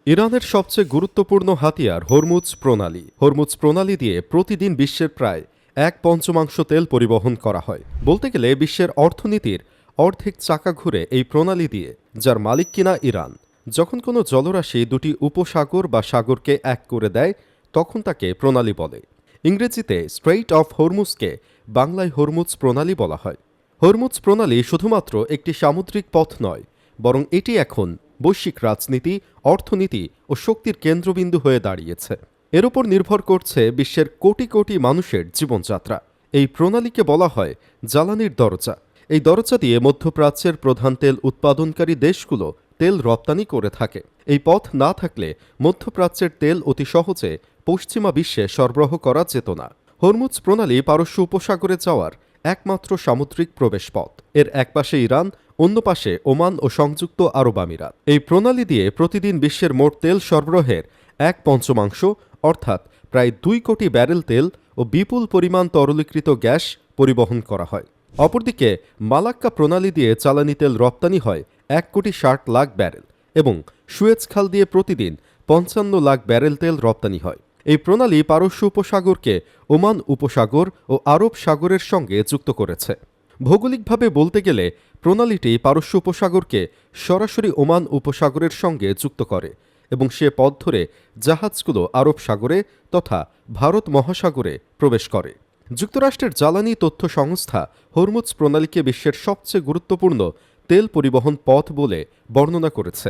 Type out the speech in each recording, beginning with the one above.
ইরানের সবচেয়ে গুরুত্বপূর্ণ হাতিয়ার হরমুজ প্রণালী। হরমুজ প্রণালী দিয়ে প্রতিদিন বিশ্বের প্রায় 1/5 তেল পরিবহন করা হয়। বলতে গেলে বিশ্বের অর্থনীতির অর্ধেক চাকা ঘুরে এই প্রণালী দিয়ে, যার মালিক কিনা ইরান। যখন কোনো জলরাশি দুটি উপসাগর বা সাগরকে এক করে দেয়, তখন তাকে প্রণালী বলে। ইংরেজিতে স্ট্রেইট অফ হরমুজকে বাংলায় হরমুজ প্রণালী বলা হয়। হরমুজ প্রণালী শুধুমাত্র একটি সামুদ্রিক পথ নয়, বরং এটি এখন বৈশ্বিক রাজনীতি, অর্থনীতি ও শক্তির কেন্দ্রবিন্দু হয়ে দাঁড়িয়েছে। এর উপর নির্ভর করছে বিশ্বের কোটি কোটি মানুষের জীবনযাত্রা। এই প্রণালীকে বলা হয় জ্বালানির দরজা। এই দরজা দিয়ে মধ্যপ্রাচ্যের প্রধান তেল উৎপাদনকারী দেশগুলো তেল রপ্তানি করে থাকে। এই পথ না থাকলে মধ্যপ্রাচ্যের তেল অতি সহজে পশ্চিমা বিশ্বে সরবরাহ করা যেত না। হরমুজ প্রণালী পারস্য উপসাগরে যাওয়ার একমাত্র সামুদ্রিক প্রবেশপথ। এর একপাশে ইরান, অন্য পাশে ওমান ও সংযুক্ত আরব আমিরাত। এই প্রণালী দিয়ে প্রতিদিন বিশ্বের মোট তেল সরবরাহের 1/5 অর্থাৎ প্রায় 2 কোটি ব্যারেল তেল ও বিপুল পরিমাণ তরলীকৃত গ্যাস পরিবহন করা হয়। অপরদিকে মালাক্কা প্রণালী দিয়ে জ্বালানি তেল রপ্তানি হয় 1,60,00,000 ব্যারেল এবং সুয়েজ খাল দিয়ে প্রতিদিন 55 লাখ ব্যারেল তেল রপ্তানি হয়। এই প্রণালী পারস্য উপসাগরকে ওমান উপসাগর ও আরব সাগরের সঙ্গে যুক্ত করেছে। ভৌগোলিকভাবে বলতে গেলে প্রণালীটি পারস্য উপসাগরকে সরাসরি ওমান উপসাগরের সঙ্গে যুক্ত করে এবং সে পথ ধরে জাহাজগুলো আরব সাগরে তথা ভারত মহাসাগরে প্রবেশ করে। যুক্তরাষ্ট্রের জ্বালানি তথ্য সংস্থা হরমুজ প্রণালীকে বিশ্বের সবচেয়ে গুরুত্বপূর্ণ তেল পরিবহন পথ বলে বর্ণনা করেছে।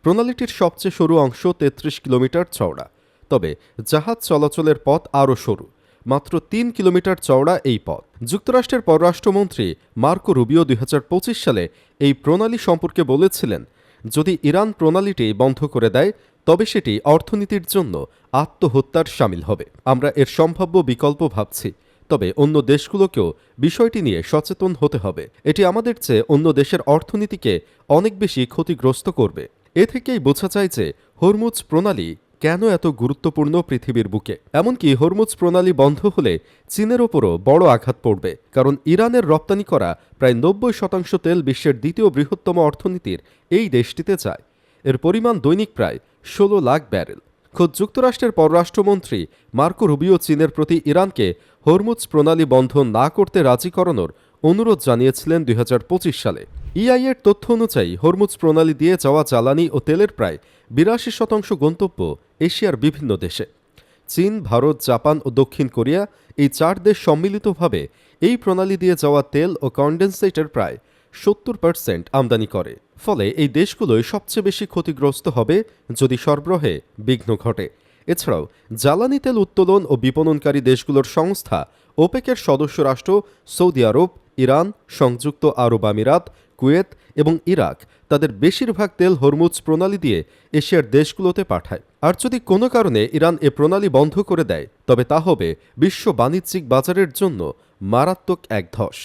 প্রণালীটির সবচেয়ে সরু অংশ 33 কিলোমিটার চওড়া, তবে জাহাজ চলাচলের পথ আরও সরু, মাত্র 3 কিলোমিটার চওড়া এই পথ। যুক্তরাষ্ট্রের পররাষ্ট্রমন্ত্রী মার্কো রুবিও 2025 সালে এই প্রণালী সম্পর্কে বলেছিলেন, যদি ইরান প্রণালীটি বন্ধ করে দেয় তবে সেটি অর্থনীতির জন্য আত্মহত্যার শামিল হবে। আমরা এর সম্ভাব্য বিকল্প ভাবছি, তবে অন্য দেশগুলোকেও বিষয়টি নিয়ে সচেতন হতে হবে। এটি আমাদের চেয়ে অন্য দেশের অর্থনীতিকে অনেক বেশি ক্ষতিগ্রস্ত করবে। এ থেকেই বোঝা যায় যে হরমুজ প্রণালী কেন এত গুরুত্বপূর্ণ পৃথিবীর বুকে। এমনকি হরমুজ প্রণালী বন্ধ হলে চীনের ওপরও বড় আঘাত পড়বে, কারণ ইরানের রপ্তানি করা প্রায় 90% তেল বিশ্বের দ্বিতীয় বৃহত্তম অর্থনীতির এই দেশটিতে যায়। এর পরিমাণ দৈনিক প্রায় 16 লাখ ব্যারেল। খোদ যুক্তরাষ্ট্রের পররাষ্ট্রমন্ত্রী মার্কো রুবিও চীনের প্রতি ইরানকে হরমুজ প্রণালী বন্ধ না করতে রাজি করানোর অনুরোধ জানিয়েছিলেন 2025 সালে। ইআইএর তথ্য অনুযায়ী হরমুজ প্রণালী দিয়ে যাওয়া জ্বালানি ও তেলের প্রায় 82% গন্তব্য এশিয়ার বিভিন্ন দেশে। চীন, ভারত, জাপান ও দক্ষিণ কোরিয়া, এই 4 দেশ সম্মিলিতভাবে এই প্রণালী দিয়ে যাওয়া তেল ও কনডেনসেটের প্রায় 70% আমদানি করে। ফলে এই দেশগুলোই সবচেয়ে বেশি ক্ষতিগ্রস্ত হবে যদি সরবরাহে বিঘ্ন ঘটে। এছাড়াও জ্বালানি তেল উত্তোলন ও বিপণনকারী দেশগুলোর সংস্থা ওপেকের সদস্য রাষ্ট্র সৌদি আরব, ইরান, সংযুক্ত আরব আমিরাত, কুয়েত এবং ইরাক তাদের বেশিরভাগ তেল হরমুজ প্রণালী দিয়ে এশিয়ার দেশগুলোতে পাঠায়। আর যদি কোনো কারণে ইরান এ প্রণালী বন্ধ করে দেয়, তবে তা হবে বিশ্ব বাণিজ্যিক বাজারের জন্য মারাত্মক এক ধস।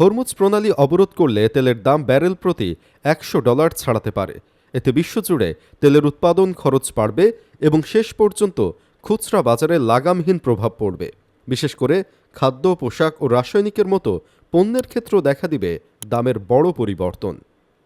হরমুজ প্রণালী অবরোধ করলে তেলের দাম ব্যারেল প্রতি $100 ছাড়াতে পারে। এতে বিশ্বজুড়ে তেলের উৎপাদন খরচ বাড়বে এবং শেষ পর্যন্ত খুচরা বাজারে লাগামহীন প্রভাব পড়বে। বিশেষ করে খাদ্য, পোশাক ও রাসায়নিকের মতো পণ্যের ক্ষেত্রেও দেখা দিবে দামের বড় পরিবর্তন।